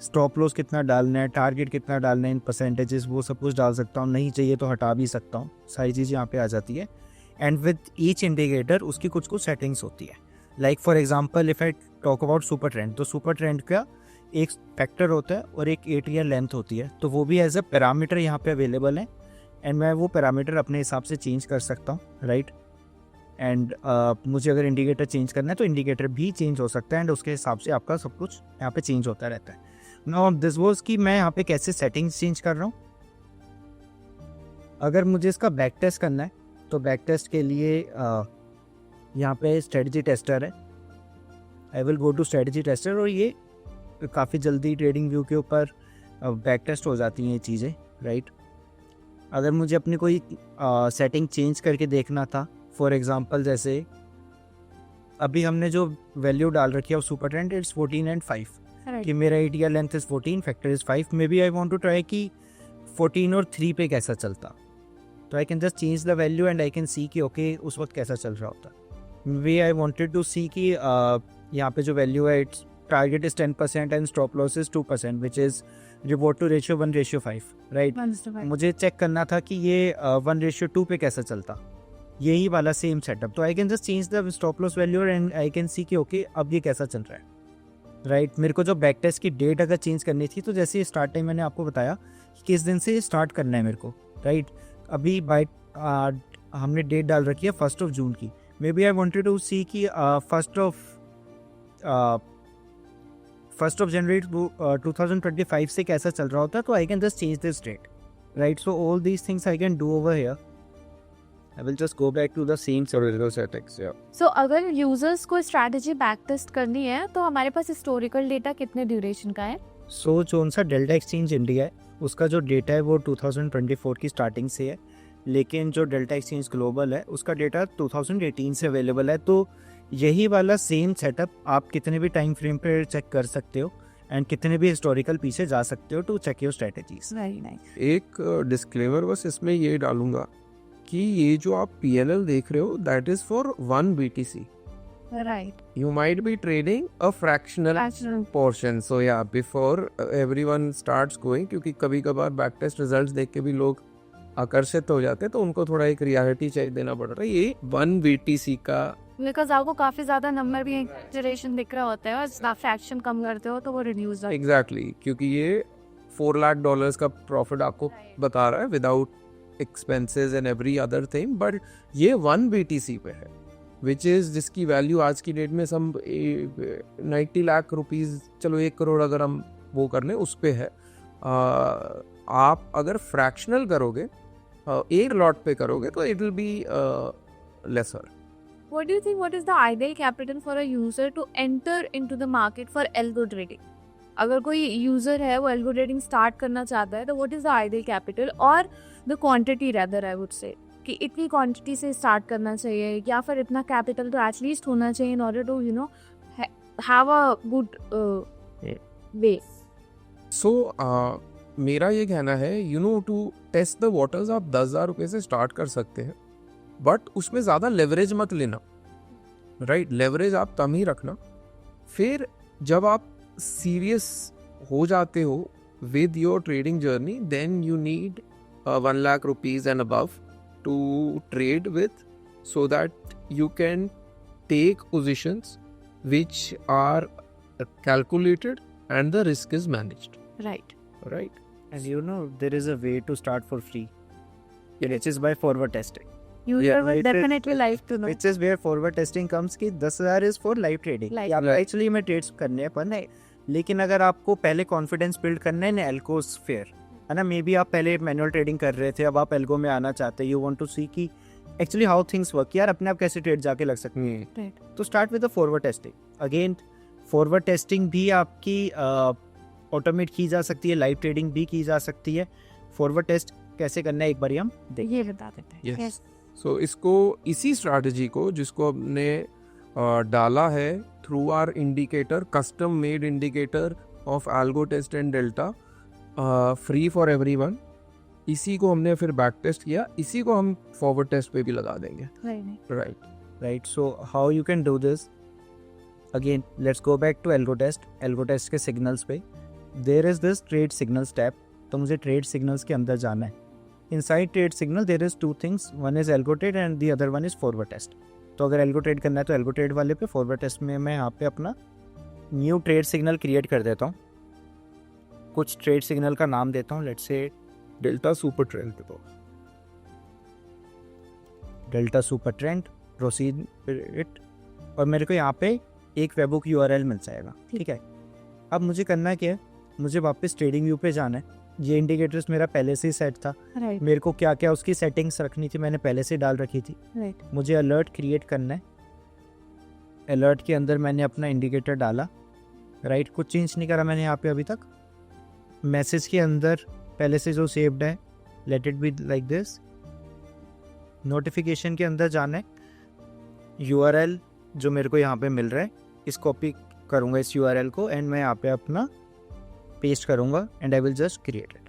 स्टॉप लॉस कितना डालना है, टारगेट कितना डालना है इन परसेंटेजेस, वो सब कुछ डाल सकता हूँ. नहीं चाहिए तो हटा भी सकता हूँ. सारी चीज़ यहाँ पे आ जाती है. एंड विद ईच इंडिकेटर उसकी कुछ कुछ सेटिंग्स होती है. Like for example if I talk about super trend, तो सुपर ट्रेंड का एक फैक्टर होता है और एक 8 ईयर लेंथ होती है. तो वो भी एज अ पैरामीटर यहाँ पे अवेलेबल है एंड मैं वो पैरामीटर अपने हिसाब से चेंज कर सकता हूँ. राइट. एंड मुझे अगर इंडिकेटर चेंज करना है तो इंडिकेटर भी चेंज हो सकता है एंड उसके हिसाब से आपका सब कुछ यहाँ पे चेंज होता रहता है. नाउ दिस वाज कि मैं यहाँ पे कैसे सेटिंग्स चेंज कर रहा हूँ. अगर मुझे इसका बैक टेस्ट करना है तो बैक टेस्ट के लिए यहाँ पे स्ट्रेटजी टेस्टर है. I will go to strategy tester और ये काफ़ी जल्दी ट्रेडिंग व्यू के ऊपर बैक टेस्ट हो जाती हैं ये चीज़ें. राइट. अगर मुझे अपनी कोई सेटिंग चेंज करके देखना था, फॉर एग्जांपल जैसे अभी हमने जो वैल्यू डाल रखी है सुपर ट्रेंड इट्स 14 and 5 कि मेरा ATR length is 14, factor is 5. Maybe I want to try कि 14 और 3 पे कैसा चलता. तो I can just change the value and I can see कि ओके उस वक्त कैसा चल रहा होता. वे आई वांटेड टू सी कि यहाँ पे जो वैल्यू है it's target is 10% and stop loss is 2% which is reward to ratio 1:5. Right. मुझे चेक करना था कि ये 1:2 पे कैसा चलता, यही वाला सेम सेटअप. तो I can just change the stop loss value and I can see कि ओके अब ये कैसा चल रहा है. राइट. मेरे को जो बैक टेस्ट की डेट अगर चेंज करनी थी तो जैसे स्टार्ट टाइम मैंने आपको बताया कि किस दिन से स्टार्ट करना है मेरे को. राइट. अभी बाय हमने डेट डाल रखी है 1 जून की. Maybe I wanted to see कि 1 जनवरी 2025 से कैसा चल रहा होता है. तो I can just change this date. Right. So all these things I can do over here. I will just go back to the same settings. So अगर यूजर्स को स्ट्रैटेजी बैक टेस्ट करनी है तो हमारे पास हिस्टोरिकल डेटा कितने ड्यूरेशन का है? सो जो सा डेल्टा एक्सचेंज इंडिया है उसका जो डेटा है वो 2024 की स्टार्टिंग से है, लेकिन जो डेल्टा एक्सचेंज ग्लोबल है उसका डेटा 2018 से अवेलेबल है. तो यही वाला सेम सेटअप आप कितने भी टाइम फ्रेम पे चेक कर सकते हो एंड कितने भी हिस्टोरिकल पीछे जा सकते हो to check your strategies. Very nice. एक डिस्क्लेमर बस इसमें ये डालूंगा कि ये जो आप PNL देख रहे हो that is for 1 BTC. Right. You might be trading a fractional portion. So yeah, before everyone starts going, क्योंकि कभी कभार बैक टेस्ट रिजल्ट्स देख के भी लोग आकर्षित हो जाते हैं तो उनको थोड़ा एक रियलिटी चेक देना पड़ रहा है. ये 1 BTC का बिकॉज आपको काफी ज्यादा नंबर भी एक्सजरेशन दिख रहा होता है और फ्रैक्शन कम करते हो तो वो रिड्यूस होता है. एग्जैक्टली. क्योंकि ये $4 लाख का प्रॉफिट आपको बता रहा है without expenses and every other thing. But ये 1 BTC पे है विच इज़ जिसकी वैल्यू आज की डेट में सम 90 लाख रुपीज़, चलो 1 करोड़ अगर हम वो कर लें उस पे है. आप अगर फ्रैक्शनल करोगे एक लॉट पे करोगे तो it will be lesser. What do you think? What is the ideal capital for a user to enter into the market for algo trading? अगर कोई यूजर है वो algo trading स्टार्ट करना चाहता है तो what is the ideal capital और the quantity rather I would say कि इतनी क्वांटिटी से स्टार्ट करना चाहिए या फिर इतना कैपिटल तो एटलीस्ट होना चाहिए in order to have a good way. So मेरा ये कहना है टू टेस्ट द वाटर्स आप 10,000 रुपये से स्टार्ट कर सकते हैं बट उसमें ज़्यादा लेवरेज मत लेना. राइट. लेवरेज आप कम ही रखना. फिर जब आप सीरियस हो जाते हो with your trading journey then you need 1 lakh rupees and above to trade with, so that you can take positions which are calculated and the risk is managed, Right. right? And you know, there is a way to start for free, which is by forward testing. User will it is- definitely like to know. Which is where forward testing comes कि 10,000 is for live trading. Live. कि आप एक्चुअली में ट्रेड्स करने हैं पर नहीं, लेकिन अगर आपको पहले कॉन्फिडेंस बिल्ड करना है ना एल्को स्फीयर, है ना, मे बी आप पहले मैनुअल ट्रेडिंग कर रहे थे, अब आप एल्गो में आना चाहते हैं, यू वांट टू सी कि एक्चुअली हाउ थिंग्स वर्क, यार अपने आप कैसे ट्रेड जाके लग सकते हैं, Right. तो start with the forward testing. Again forward testing भी आपकी ऑटोमेट की जा सकती है, लाइव ट्रेडिंग भी की जा सकती है. फॉरवर्ड टेस्ट कैसे करना है एक बार हम देखिए. ये बता देते हैं. Yes. So इसको इसी स्ट्रैटेजी को जिसको हमने डाला है through our indicator, custom made indicator of algo test and delta, free for everyone, इसी को हमने फिर बैक टेस्ट किया, इसी को हम फॉरवर्ड टेस्ट पे भी लगा देंगे. Right. Right. So how you can do this, again let's go back to algo test. Algo test के सिग्नल्स पे there is this trade signals tab. तो मुझे ट्रेड सिग्नल्स के अंदर जाना है. Inside trade signal there is 2 things, one is algo trade and the other one is forward test. तो अगर एल्गो ट्रेड करना है तो एल्गो ट्रेड वाले पे, फॉरवर्ड टेस्ट में मैं यहाँ पे अपना न्यू ट्रेड सिग्नल क्रिएट कर देता हूँ. कुछ ट्रेड सिग्नल का नाम देता हूँ, let's say delta super trend पे तो delta super trend, proceed it, और मेरे को यहाँ पे एक वेबबुक यूआरएल मिल जाएगा. ठीक है. अब मुझे करना क्या है, मुझे वापस ट्रेडिंग व्यू पे जाना है. ये इंडिकेटर्स मेरा पहले से ही सेट था, Right. मेरे को क्या क्या उसकी सेटिंग्स रखनी थी मैंने पहले से डाल रखी थी. Right. मुझे अलर्ट क्रिएट करना है. अलर्ट के अंदर मैंने अपना इंडिकेटर डाला. राइट. कुछ चेंज नहीं करा मैंने यहाँ पे अभी तक. मैसेज के अंदर पहले से जो सेव्ड है, let it be like this. Notification के अंदर जाना है, यूआरएल जो मेरे को यहाँ पे मिल रहा है, इस कॉपी करूँगा इस यूआरएल को, एंड मैं यहाँ पे अपना पेस्ट करूँगा and I will just create it.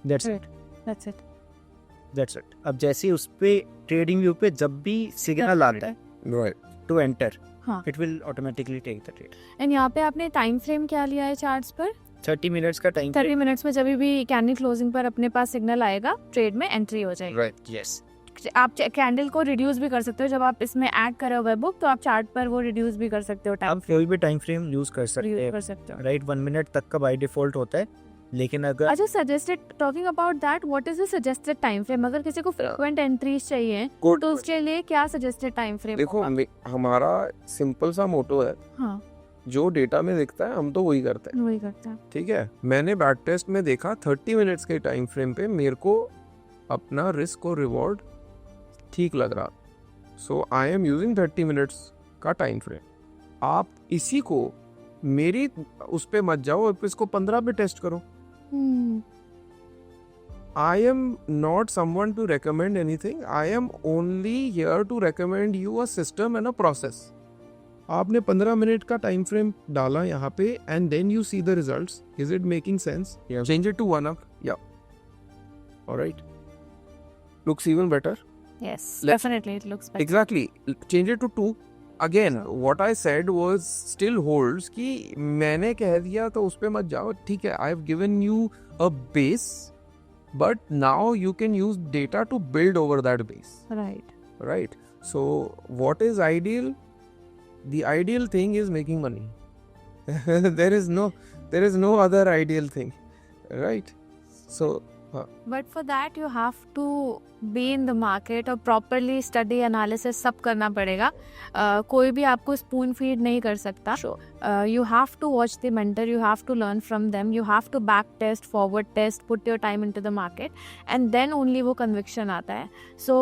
That's it. That's it. That's it. अब जैसे ही उस पे ट्रेडिंग व्यू पे जब भी सिग्नल आता है राइट. टू एंटर, हाँ. It will automatically take the trade. And यहाँ पे आपने टाइम फ्रेम क्या लिया है चार्ट्स पर? 30 मिनट्स का टाइम. 30 मिनट्स में जब भी कैंडल क्लोजिंग पर अपने पास सिग्नल आएगा, ट्रेड में एंट्री हो जाएगी. राइट. यस. आप कैंडल को रिड्यूस भी कर सकते हो. जब आप इसमें ऐड कर रहे हो वेबबुक, तो आप चार्ट पर वो रिड्यूस भी कर सकते हो, टाइम आप कोई भी टाइम फ्रेम यूज कर सकते यूज हैं. कर सकते हो. राइट. 1 मिनट तक का बाय डिफॉल्ट होता है, लेकिन अगर अच्छा, suggested, talking about that, what is the suggested time frame? अगर किसी को फ्रीक्वेंट एंट्रीज चाहिए गुड. तो उसके लिए क्या सजेस्टेड टाइम फ्रेम? देखो हमारा सिंपल सा मोटो है, हाँ, जो डेटा में दिखता है हम तो वही करते हैं. वही करता है. ठीक है. मैंने बैक टेस्ट में देखा 30 मिनट्स के टाइम फ्रेम पे मेरे को अपना रिस्क और रिवॉर्ड ठीक लग रहा, सो आई एम यूजिंग 30 मिनट्स का टाइम फ्रेम. आप इसी को मेरी उस पे मत जाओ और इसको 15 पे टेस्ट करो. I am not someone to recommend anything. I am only here to recommend you a system and a process. आपने 15 मिनट का टाइम फ्रेम डाला यहाँ पे and then you see the results. Is it making sense? Yeah. Change it to 1 hour. Yeah. All right. Looks even better. Yes, Let's- definitely it looks better. Exactly. Change it to 2. Again, what I said was still holds कि मैंने कह दिया तो उस पे मत जाओ. ठीक है. I have given you a base, but now you can use data to build over that base. Right. Right. So what is ideal? The ideal thing is making money. there is no other ideal thing. Right. So But for that you have to be in the market और properly study analysis सब करना पड़ेगा. कोई भी आपको spoon feed नहीं कर सकता. You have to watch the mentor, you have to learn from them, you have to back test, forward test, put your time into the market, and then only वो conviction आता है. So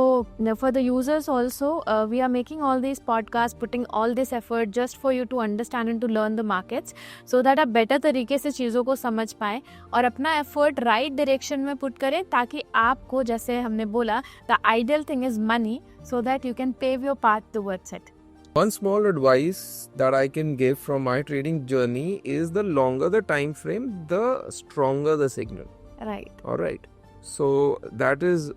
for the users also, we are making all these podcasts, putting all this effort just for you to understand and to learn the markets, so that आप better तरीके से चीज़ों को समझ पाएँ और अपना effort right direction में put करें, ताकि आपको, जैसे हमने बोला, the ideal thing is money, so that you can pave your path towards it. one small advice that I can give from my trading journey is the longer the time frame, the stronger the signal. Right. All right. So that is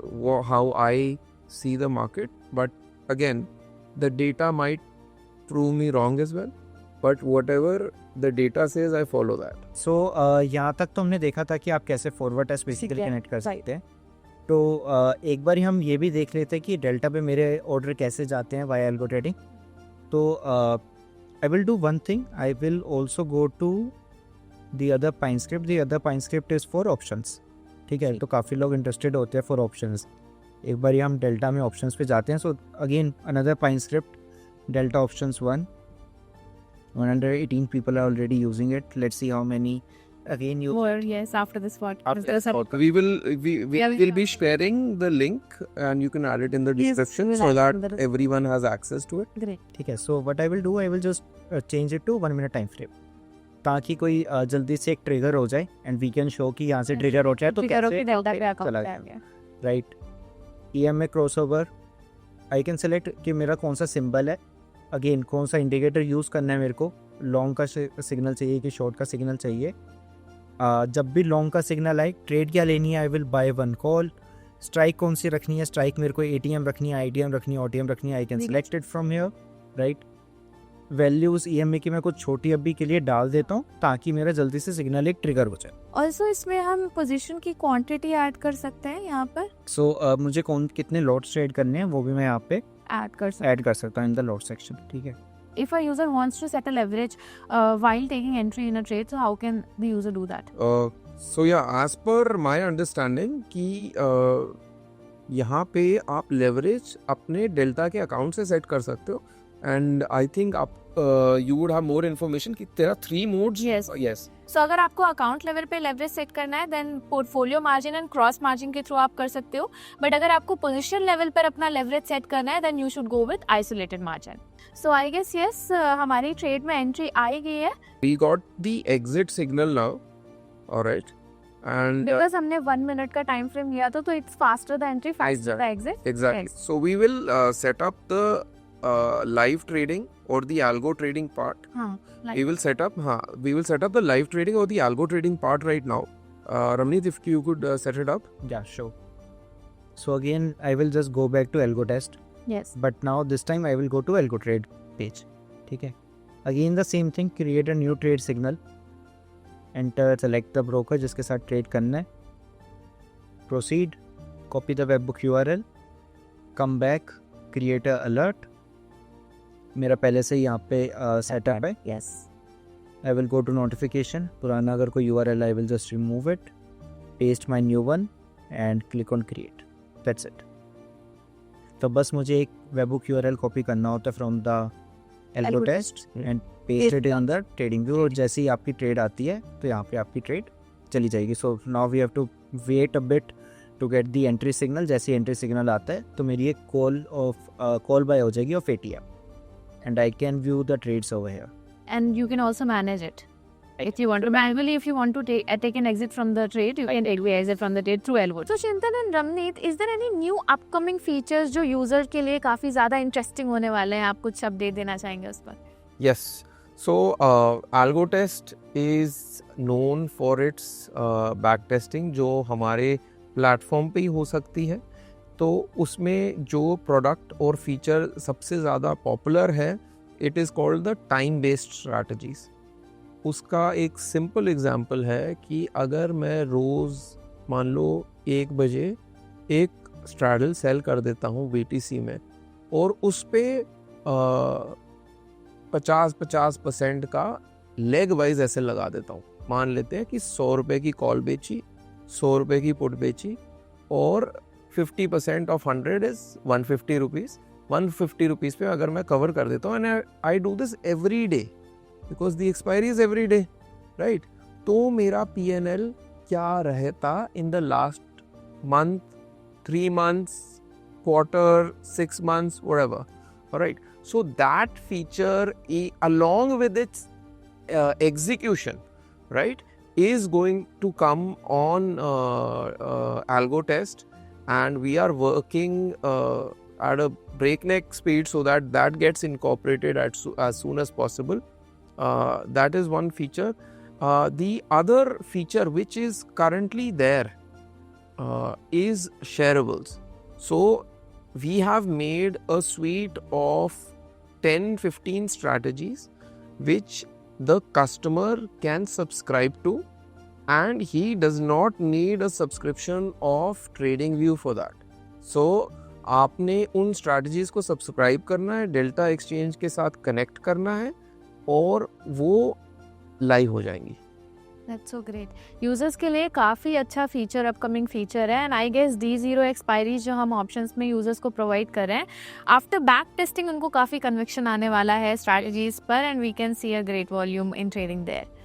how I see the market. But again, the data might prove me wrong as well. But whatever the data says, I follow that. सो यहाँ तक तो हमने देखा था कि आप कैसे forward test basically Right. Connect कर सकते हैं. तो एक बार हम ये भी देख लेते हैं कि डेल्टा पे मेरे ऑर्डर कैसे जाते हैं वाया एल्गो ट्रेडिंग. तो I will do one thing, I will also go to the other Pine Script. The other Pine Script is for options. ठीक है, तो काफ़ी लोग इंटरेस्टेड होते हैं फॉर ऑप्शंस. एक बार हम डेल्टा में ऑप्शंस पे जाते हैं. So again another pine script, delta options 118 people are already using it. Let's see how many again you More, yes, after this podcast. we will Yeah, will be sharing the link and you can add it in the Yes, description we'll so add it that in the description. everyone has access to it. Great. ठीक है. So what I will do, I will just change it to 1 minute time frame, ताकि कोई जल्दी से एक ट्रिगर हो जाए एंड वी कैन शो कि यहाँ से ट्रिगर हो जाए तो Figure out कैसे कि delta पे account चला पे आ गया. गया. Right. EMA crossover, I can select कि मेरा कौन सा सिंबल है, अगेन कौन सा इंडिकेटर यूज़ करना है. मेरे को लॉन्ग का सिग्नल चाहिए कि शॉर्ट का सिग्नल चाहिए. जब भी लॉन्ग का सिग्नल आए, ट्रेड क्या लेनी है, I will by one call. Strike कौन सी रखनी है, स्ट्राइक मेरे को ATM रखनी है, ITM रखनी है, OTM रखनी है, I can select it from here. Right. Values EMA की मैं कुछ छोटी अभी के लिए डाल देता हूँ ताकि मेरा जल्दी से सिग्नल एक ट्रिगर हो जाए. ऑल्सो इसमें हम पोजीशन की क्वांटिटी ऐड कर सकते हैं यहाँ पर. सो मुझे कितने लॉट्स ट्रेड करने हैं वो भी मैं यहाँ पे ऐड कर सकते ऐड कर सकता हूँ इन द लॉट सेक्शन. ठीक है. हैं. If a user wants to set a leverage while taking entry in a trade, so how can the user do that? So yeah, as per my understanding कि यहाँ पे आप लेवरेज अपने डेल्टा के अकाउंट से सेट कर सकते हो. एंड आई थिंक आप you would have more information कि तेरा 3 मोड्स. Yes. So अगर आपको अकाउंट लेवल पे लेवरेज सेट करना है then portfolio margin and cross margin के थ्रू आप कर सकते हो. बट अगर आपको पोजीशन लेवल पर अपना लेवरेज सेट करना है then you should go with isolated margin. So I guess yes, हमारी ट्रेड में एंट्री आई गई है We got the exit signal now. All right. And because हमने 1 मिनट का टाइम फ्रेम लिया था, तो it's faster the entry faster the exit. exactly. Yes. So we will set up the live trading or the algo trading part. हाँ, We will set up the live trading or the algo trading part right now. Ramneet, if you could set it up. Yeah, sure. So again, I will just go back to Algo Test, yes. but now this time I will go to Algo Trade page. ठीक है. Again the same thing, create a new trade signal. Enter, select the broker जिसके साथ trade करना है. Proceed, copy the webbook URL, come back, create a alert. मेरा पहले से यहाँ पे सेटअप है. Yes. I will go to notification. पुराना अगर कोई URL I will just remove it, paste my new one and click on create. That's it. तो बस मुझे एक webbook URL कॉपी करना होता है from the Algo Algo Test and paste it in the trading view. और जैसे ही आपकी ट्रेड आती है तो यहाँ पे आपकी ट्रेड चली जाएगी. So now we have to wait a bit to get the entry signal. जैसे एंट्री सिग्नल आता है तो मेरी एक कॉल बाय हो जाएगी of ATM and I can view the trades over here. And you can also manage it. If you want to manually, if you want to take an exit from the trade, you can take the exit from the trade through Algo. So Chintan and Ramneet, is there any new upcoming features जो यूजर के लिए काफी ज्यादा इंटरेस्टिंग होने वाले हैं? आप कुछ अपडेट देना चाहेंगे उस पर? Yes. So algo test is known for its back testing जो हमारे प्लेटफॉर्म पे ही हो सकती है. तो उसमें जो प्रोडक्ट और फीचर सबसे ज़्यादा पॉपुलर है, it is called the time based strategies. उसका एक सिंपल एग्जांपल है कि अगर मैं रोज़ मान लो 1 बजे एक स्ट्रैडल सेल कर देता हूँ BTC में और उस पे 50% का लेग वाइज ऐसे लगा देता हूँ. मान लेते हैं कि 100 रुपये की कॉल बेची, 100 रुपये की पुट बेची और 50% ऑफ 100 इज 150 रुपीज़. 150 रुपीज़ पे अगर मैं कवर कर देता हूँ and I do this every day because the expiry is every day, right. तो मेरा PNL क्या रहता in the last month, 3 months, quarter, 6 months, whatever. All right. So that feature, along with its execution, right, is going to come on Algo Test, and we are working at a breakneck speed so that that gets incorporated as soon as possible. That is one feature. The other feature which is currently there is shareables. So we have made a suite of 10-15 strategies which the customer can subscribe to and he does not need a subscription of TradingView for that. So आपने उन स्ट्रैटेजीज को सब्सक्राइब करना है, डेल्टा एक्सचेंज के साथ कनेक्ट करना है और वो लाइव हो जाएंगी. That's so great. यूजर्स के लिए काफ़ी अच्छा फीचर, अपकमिंग फीचर है. And I guess D0 expiries जो हम ऑप्शंस में यूजर्स को प्रोवाइड कर रहे हैं, आफ्टर बैक टेस्टिंग उनको काफ़ी कन्विक्शन आने वाला है स्ट्रैटेजीज पर, and we can see a great volume in trading there.